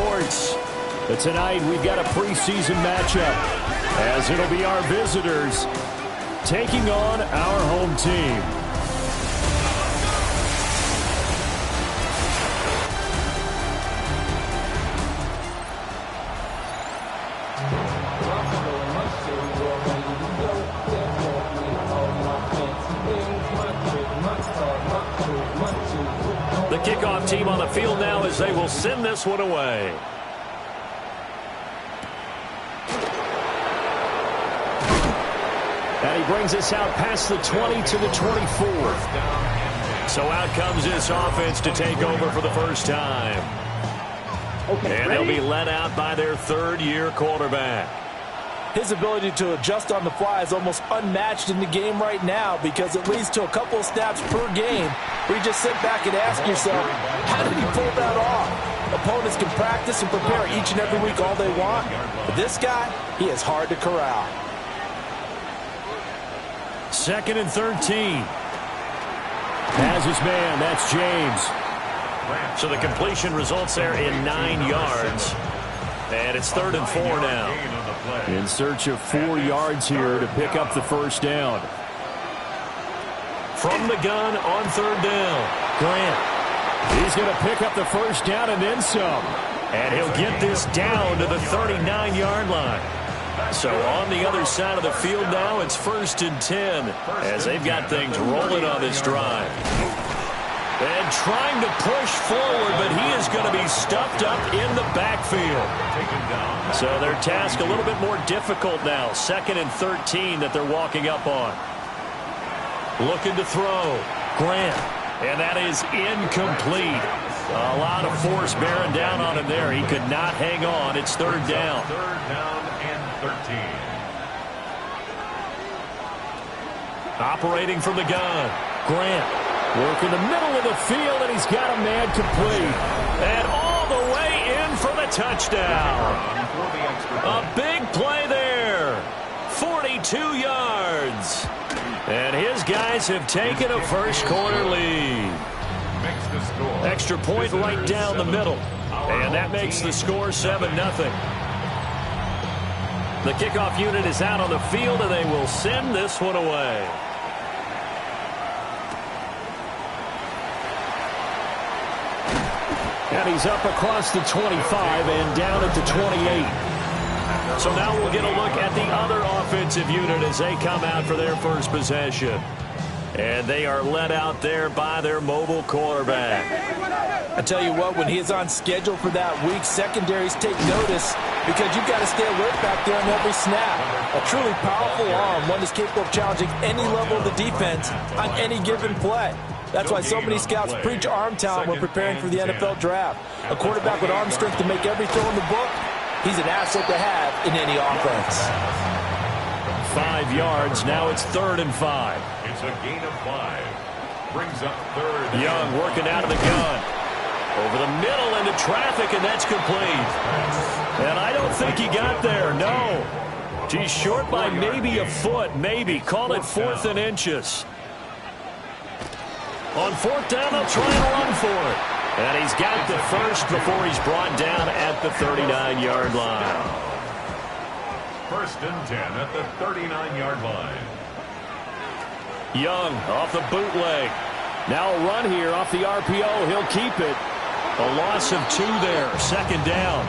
Sports. But tonight we've got a preseason matchup, as it'll be our visitors taking on our home team. The kickoff team on the field now as they will send this one away. And he brings us out past the 20 to the 24. So out comes this offense to take over for the first time. And they'll be led out by their third-year quarterback. His ability to adjust on the fly is almost unmatched in the game right now because it leads to a couple of snaps per game where you just sit back and ask yourself, how did he pull that off? Opponents can practice and prepare each and every week all they want, but this guy, he is hard to corral. 2nd and 13. Has his man, that's James. So the completion results there in 9 yards. And it's 3rd and 4 now. In search of 4 yards here to pick up the first down. From the gun on 3rd down, Grant. He's going to pick up the first down and then some. And he'll get this down to the 39-yard line. So on the other side of the field now, it's 1st and 10 as they've got things rolling on this drive. And trying to push forward, but he is going to be stuffed up in the backfield. So their task a little bit more difficult now. 2nd and 13 that they're walking up on. Looking to throw. Grant. And that is incomplete. A lot of force bearing down on him there. He could not hang on. It's 3rd down. 3rd down and 13. Operating from the gun. Grant. Work in the middle of the field, and he's got a man complete. And all the way in for the touchdown. A big play there. 42 yards. And his guys have taken a first-quarter lead. Extra point right down the middle. And that makes the score 7-0. The kickoff unit is out on the field, and they will send this one away. And he's up across the 25 and down at the 28. So now we'll get a look at the other offensive unit as they come out for their first possession. And they are led out there by their mobile quarterback. I tell you what, when he is on schedule for that week, secondaries take notice because you've got to stay alert back there on every snap. A truly powerful arm, one that's capable of challenging any level of the defense on any given play. That's why so many scouts preach arm talent when preparing for the NFL draft. A quarterback with arm strength to make every throw in the book, he's an asset to have in any offense. 5 yards, now it's 3rd and 5. It's a gain of 5. Brings up 3rd. Young working out of the gun. Over the middle into traffic, and that's complete. And I don't think he got there, no. He's short by maybe a foot, maybe. Call it 4th and inches. On 4th down, they'll try and run for it. And he's got the first before he's brought down at the 39-yard line. 1st and 10 at the 39-yard line. Young off the bootleg. Now a run here off the RPO. He'll keep it. A loss of 2 there. 2nd down.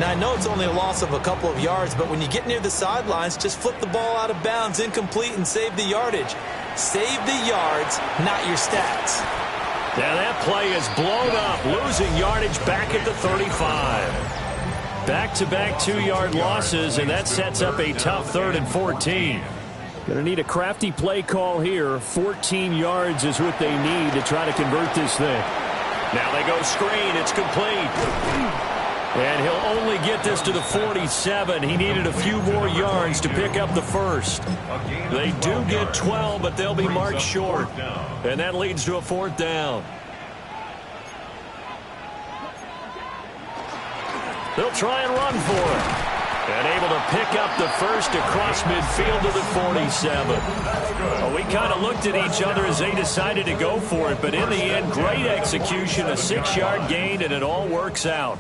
Now, I know it's only a loss of a couple of yards, but when you get near the sidelines, just flip the ball out of bounds, incomplete, and save the yardage. Save the yards, not your stats. Now that play is blown up, losing yardage back at the 35. Back-to-back 2-yard losses, and that sets up a tough 3rd and 14. Going to need a crafty play call here. 14 yards is what they need to try to convert this thing. Now they go screen. It's complete. And he'll only get this to the 47. He needed a few more yards to pick up the first. They do get 12, but they'll be marked short. And that leads to a 4th down. They'll try and run for it. And able to pick up the first across midfield to the 47. Well, we kind of looked at each other as they decided to go for it. But in the end, great execution, a 6-yard gain, and it all works out.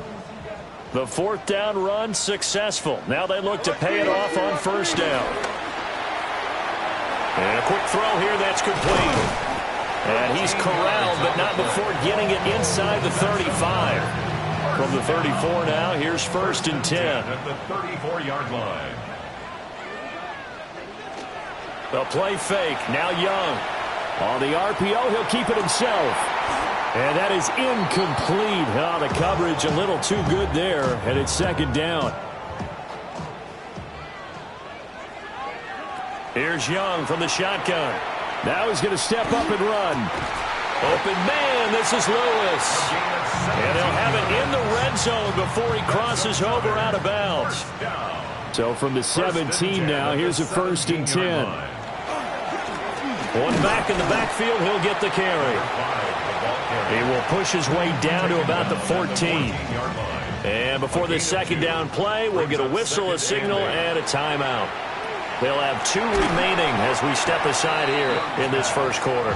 The fourth down run successful. Now they look to pay it off on first down. And a quick throw here that's complete. And he's corralled, but not before getting it inside the 35. From the 34 now, here's first and 10. At the 34-yard line. The play fake. Now Young. On the RPO, he'll keep it himself. And that is incomplete. Oh, the coverage a little too good there, and it's second down. Here's Young from the shotgun. Now he's going to step up and run. Open man, this is Lewis. And he'll have it in the red zone before he crosses over out of bounds. So from the 17 now, here's a first and 10. One back in the backfield, he'll get the carry. He will push his way down to about the 14. And before this second down play, we'll get a whistle, a signal, and a timeout. They'll have 2 remaining as we step aside here in this first quarter.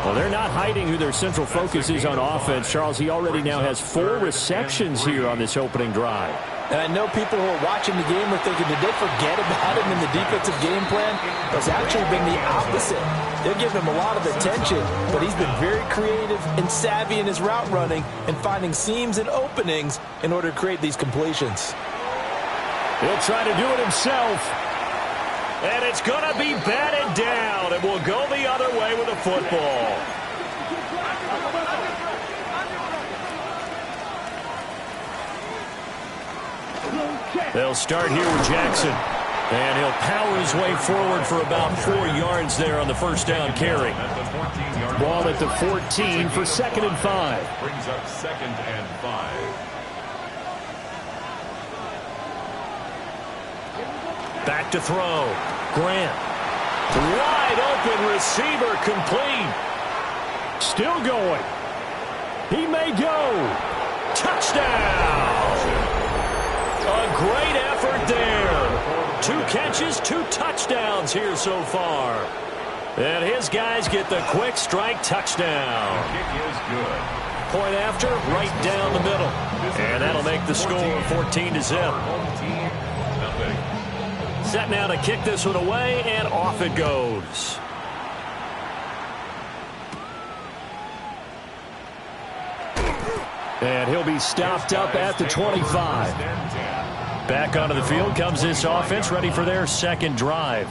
Well, they're not hiding who their central focus is on offense. Charles, he already now has 4 receptions here on this opening drive. And I know people who are watching the game are thinking, did they forget about him in the defensive game plan? It's actually been the opposite. They're giving him a lot of attention, but he's been very creative and savvy in his route running and finding seams and openings in order to create these completions. He'll try to do it himself. And it's going to be batted down, and we'll go the other way with the football. They'll start here with Jackson. And he'll power his way forward for about 4 yards there on the first down carry. Ball at the 14 for second and 5. Brings up second and 5. Back to throw. Grant. Wide open receiver complete. Still going. He may go. Touchdown. A great effort there. 2 catches, 2 touchdowns here so far. And his guys get the quick strike touchdown. The kick is good. Point after, right down the middle. And that'll make the score 14-0. Set now to kick this one away, and off it goes. And he'll be stopped up at the 25. Back onto the field comes this offense, ready for their second drive.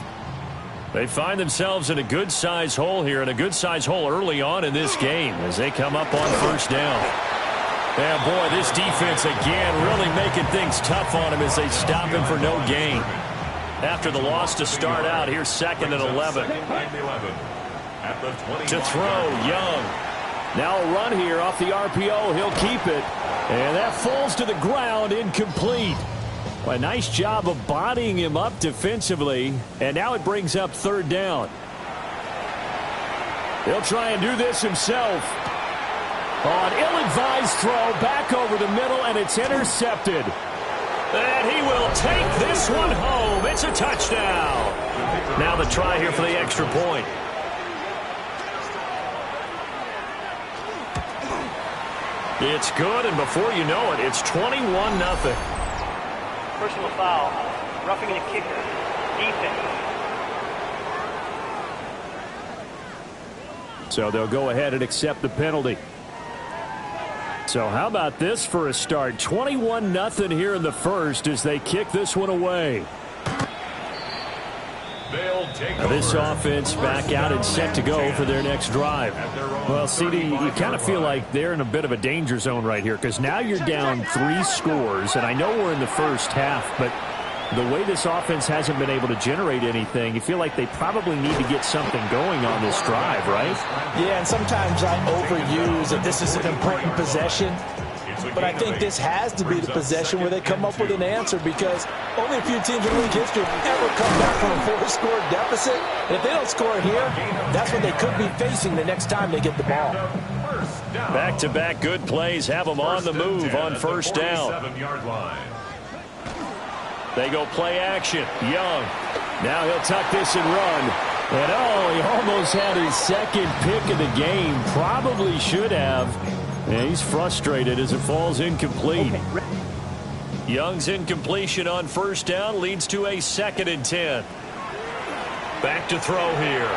They find themselves in a good-sized hole here, and a good-sized hole early on in this game as they come up on first down. And boy, this defense again really making things tough on him as they stop him for no gain. After the loss to start out, here's second and 11. To throw, Young. Now a run here off the RPO. He'll keep it. And that falls to the ground, incomplete. A nice job of bodying him up defensively. And now it brings up third down. He'll try and do this himself. On ill-advised throw, back over the middle, and it's intercepted. And he will take this one home. It's a touchdown. Now the try here for the extra point. It's good, and before you know it, it's 21-0. Personal foul, roughing the kicker, defense. So they'll go ahead and accept the penalty. So how about this for a start? 21-0 here in the first as they kick this one away. Now this offense back out and set to go for their next drive. Well, CD, you kind of feel like they're in a bit of a danger zone right here because now you're down 3 scores, and I know we're in the first half, but the way this offense hasn't been able to generate anything, you feel like they probably need to get something going on this drive, right? Yeah, and sometimes I overuse that this is an important possession. But I think this has to be the possession where they come up with an answer because only a few teams in league history have ever come back from a 4-score deficit. And if they don't score here, that's what they could be facing the next time they get the ball. Back-to-back good plays have them on the move on first down. They go play action. Young. Now he'll tuck this and run. And, oh, he almost had his second pick of the game. Probably should have. Yeah, he's frustrated as it falls incomplete. Young's incompletion on first down leads to a 2nd and 10. Back to throw here.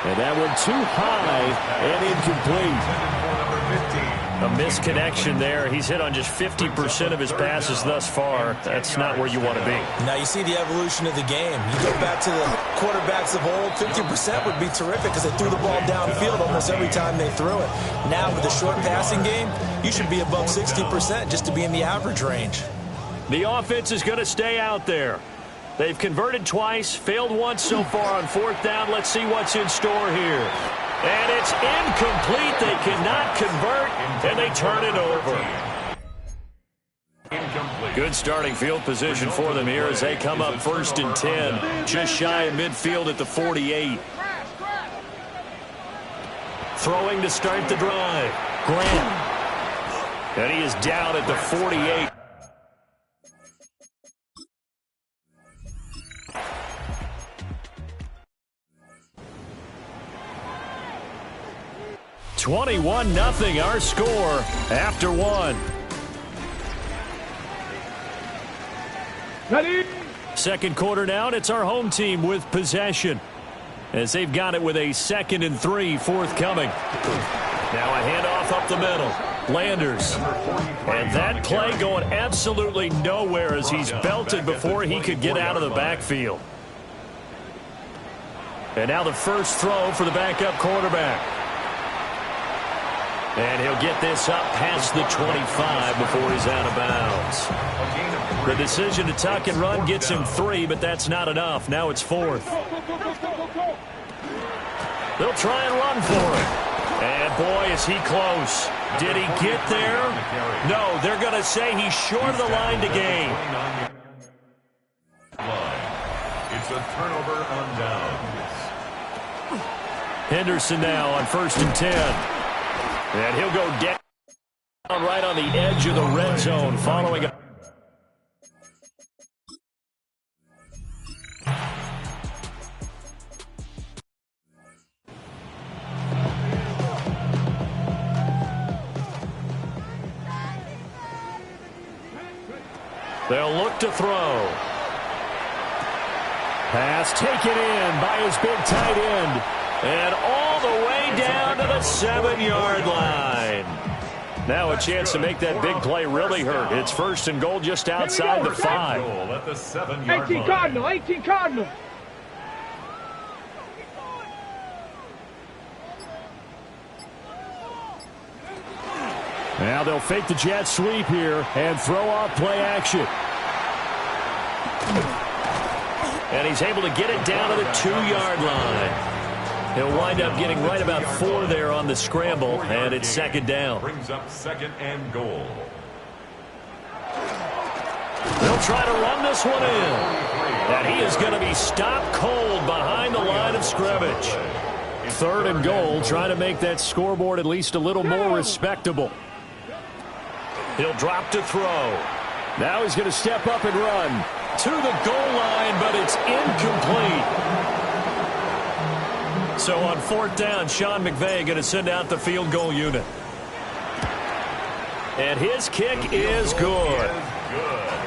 And that one too high and incomplete. A misconnection there. He's hit on just 50% of his passes thus far. That's not where you want to be. Now you see the evolution of the game. You go back to the quarterbacks of old, 50% would be terrific because they threw the ball downfield almost every time they threw it. Now with the short passing game, you should be above 60% just to be in the average range. The offense is going to stay out there. They've converted twice, failed once so far on 4th down. Let's see what's in store here. And it's incomplete. They cannot convert, and they turn it over. Good starting field position for them here as they come up 1st and 10, just shy of midfield at the 48. Throwing to start the drive. Grant. And he is down at the 48. (21-0) our score after one. Ready? Second quarter now, and it's our home team with possession as they've got it with a 2nd and 3 forthcoming. Now a handoff up the middle. Landers. And that play going absolutely nowhere as he's belted before he could get out of the backfield. And now the first throw for the backup quarterback. And he'll get this up past the 25 before he's out of bounds. The decision to tuck and run gets him 3, but that's not enough. Now it's 4th. They'll try and run for it. And boy, is he close. Did he get there? No, they're going to say he's short of the line to gain. It's a turnover on downs. Henderson now on 1st and 10. And he'll go down right on the edge of the red zone following a... They'll look to throw. Pass taken in by his big tight end. And all the way down to the 7-yard line. Now a chance to make that big play really hurt. It's 1st and goal just outside the 5. At the 7-yard 18 Cardinal, 18 Cardinal. Now they'll fake the jet sweep here and throw off play action. And he's able to get it down to the 2-yard line. He'll wind up getting right about 4 there on the scramble, and it's 2nd down. Brings up 2nd and goal. They'll try to run this one in. And he is going to be stopped cold behind the line of scrimmage. 3rd and goal, trying to make that scoreboard at least a little more respectable. He'll drop to throw. Now he's going to step up and run to the goal line, but it's incomplete. So on 4th down, Sean McVay going to send out the field goal unit. And his kick is good.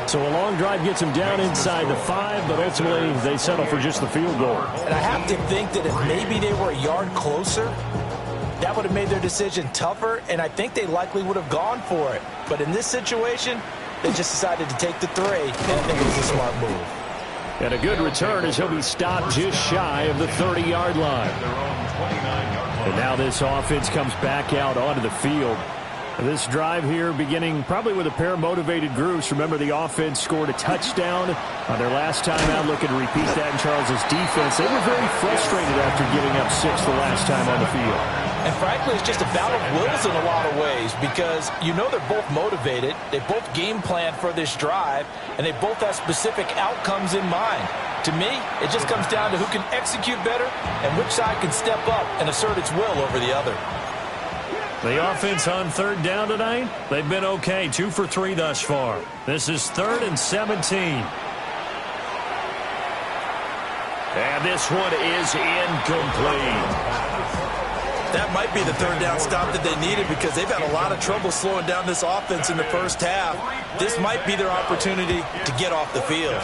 So a long drive gets him down inside the 5, but ultimately they settle for just the field goal. And I have to think that if maybe they were a yard closer, that would have made their decision tougher, and I think they likely would have gone for it. But in this situation, they just decided to take the 3, and I think it was a smart move. And a good return as he'll be stopped just shy of the 30-yard line. And now this offense comes back out onto the field. This drive here beginning probably with a pair of motivated groups. Remember, the offense scored a touchdown on their last time out. Looking to repeat that in Charles's defense. They were very frustrated after giving up 6 the last time on the field. And frankly, it's just a battle of wills in a lot of ways because you know they're both motivated. They both game plan for this drive, and they both have specific outcomes in mind. To me, it just comes down to who can execute better and which side can step up and assert its will over the other. The offense on 3rd down tonight, they've been okay. 2 for 3 thus far. This is 3rd and 17. And this one is incomplete. That might be the third down stop that they needed because they've had a lot of trouble slowing down this offense in the first half. This might be their opportunity to get off the field.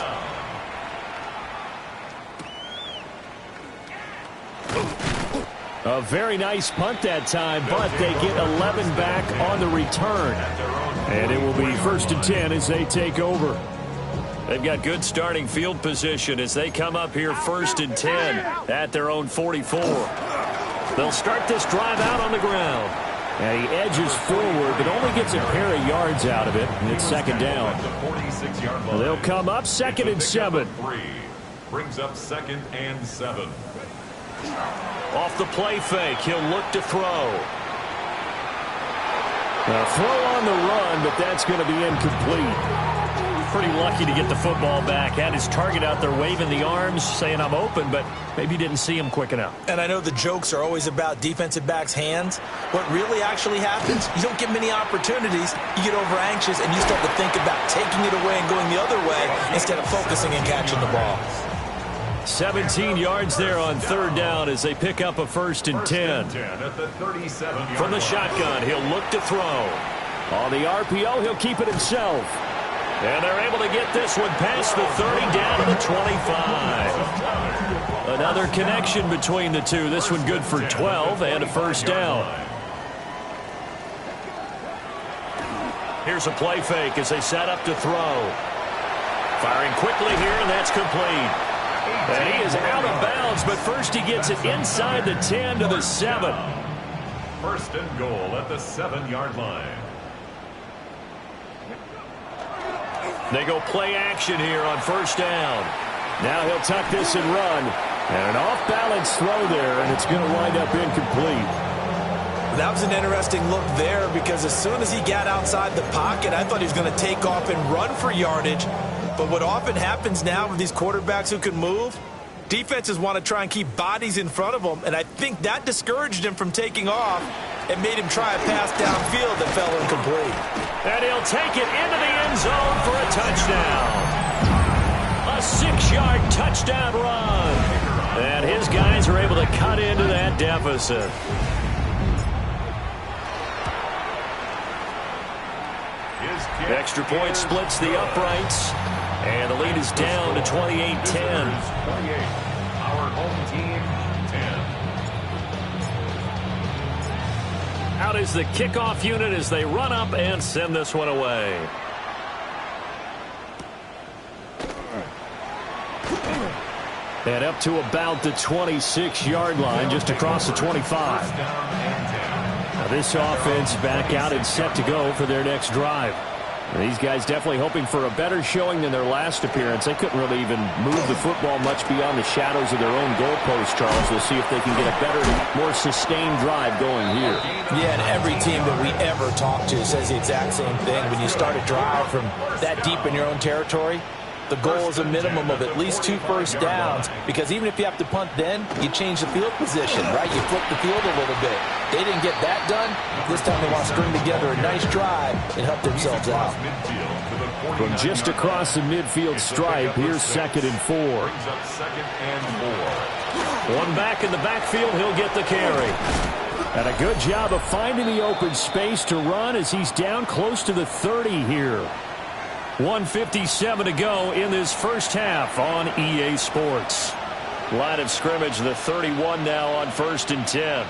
A very nice punt that time, but they get 11 back on the return. And it will be 1st and 10 as they take over. They've got good starting field position as they come up here 1st and 10 at their own 44. They'll start this drive out on the ground. And he edges forward, but only gets a pair of yards out of it. And it's 2nd down. They'll come up 2nd and 7. Brings up 2nd and 7. Off the play fake, he'll look to throw. A throw on the run, but that's going to be incomplete. Pretty lucky to get the football back. Had his target out there waving the arms, saying I'm open, but maybe didn't see him quick enough. And I know the jokes are always about defensive backs' hands. What really actually happens, you don't get many opportunities. You get over anxious, and you start to think about taking it away and going the other way instead of focusing and catching the ball. 17 yards there on 3rd down as they pick up a 1st and 10. From the shotgun, he'll look to throw. On the RPO, he'll keep it himself. And they're able to get this one past the 30 down to the 25. Another connection between the two. This one good for 12 and a 1st down. Here's a play fake as they set up to throw. Firing quickly here, and that's complete. And he is out of bounds, but first he gets it inside the 10 to the 7. 1st and goal at the 7-yard line. They go play action here on 1st down. Now he'll tuck this and run. And an off-balance throw there, and it's going to wind up incomplete. That was an interesting look there because as soon as he got outside the pocket, I thought he was going to take off and run for yardage. But what often happens now with these quarterbacks who can move, defenses want to try and keep bodies in front of them, and I think that discouraged him from taking off and made him try a pass downfield that fell incomplete. And he'll take it into the end zone for a touchdown. A 6-yard touchdown run. And his guys are able to cut into that deficit. Extra point splits the uprights. And the lead is down to 28-10. Our home team, 10. Out is the kickoff unit as they run up and send this one away. And up to about the 26-yard line, just across the 25. Now this offense back out and set to go for their next drive. And these guys definitely hoping for a better showing than their last appearance. They couldn't really even move the football much beyond the shadows of their own goalpost, Charles. We'll see if they can get a better, more sustained drive going here. Yeah, and every team that we ever talk to says the exact same thing. When you start a drive from that deep in your own territory, the goal is a minimum of at least 2 first downs, because even if you have to punt then, you change the field position, right? You flip the field a little bit. They didn't get that done. This time they want to string together a nice drive and help themselves out. From just across the midfield stripe, here's 2nd and 4. One back in the backfield, he'll get the carry. And a good job of finding the open space to run as he's down close to the 30 here. 1:57 to go in this first half on EA Sports. Line of scrimmage, the 31 now on 1st and 10.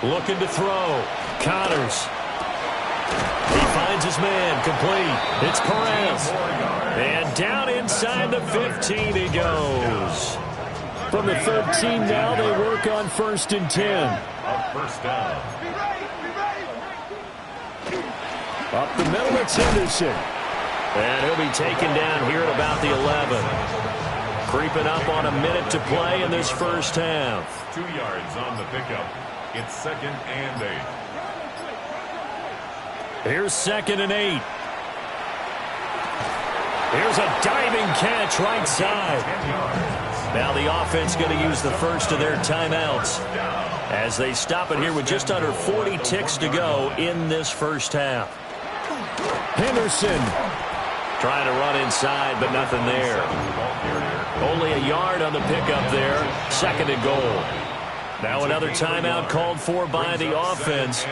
Looking to throw. Connors. He finds his man. Complete. It's Perez. And down inside the 15 he goes. From the 13 now, they work on 1st and 10. First down. Up the middle, it's Henderson. And he'll be taken down here at about the 11. Creeping up on a minute to play in this first half. 2 yards on the pickup. It's 2nd and 8. Here's 2nd and 8. Here's a diving catch right side. Now the offense going to use the first of their timeouts as they stop it here with just under 40 ticks to go in this first half. Henderson trying to run inside, but nothing there. Only a yard on the pickup there. 2nd and goal. Now another timeout called for by the offense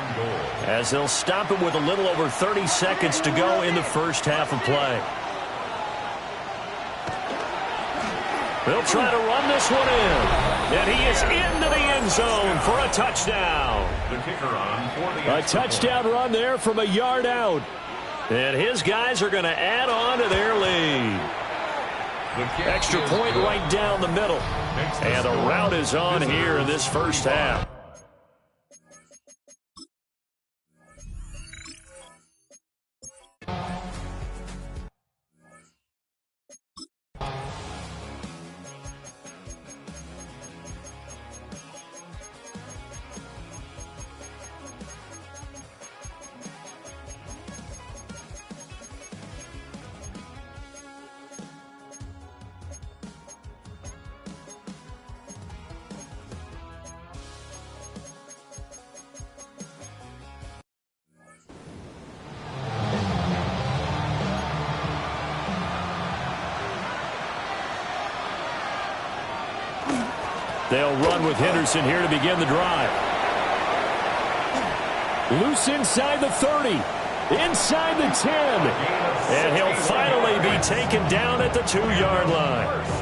as they'll stop it with a little over 30 seconds to go in the first half of play. They'll try to run this one in. And he is into the end zone for a touchdown. A touchdown run there from a yard out. And his guys are going to add on to their lead. Extra point right down the middle. And the route is on here in this first half. They'll run with Henderson here to begin the drive. Loose inside the 30. Inside the 10. And he'll finally be taken down at the 2-yard line.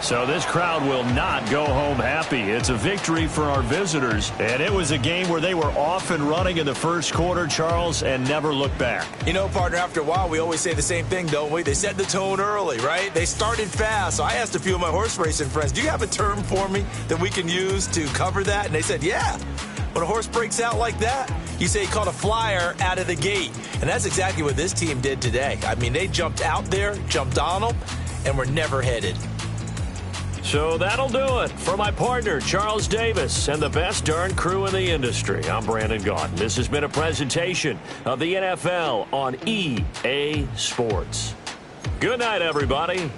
So this crowd will not go home happy. It's a victory for our visitors. And it was a game where they were off and running in the first quarter, Charles, and never looked back. You know, partner, after a while, we always say the same thing, don't we? They set the tone early, right? They started fast. So I asked a few of my horse racing friends, do you have a term for me that we can use to cover that? And they said, yeah. When a horse breaks out like that, you say he caught a flyer out of the gate. And that's exactly what this team did today. I mean, they jumped out there, jumped on them, and were never headed. So that'll do it for my partner, Charles Davis, and the best darn crew in the industry. I'm Brandon Gaudin. This has been a presentation of the NFL on EA Sports. Good night, everybody.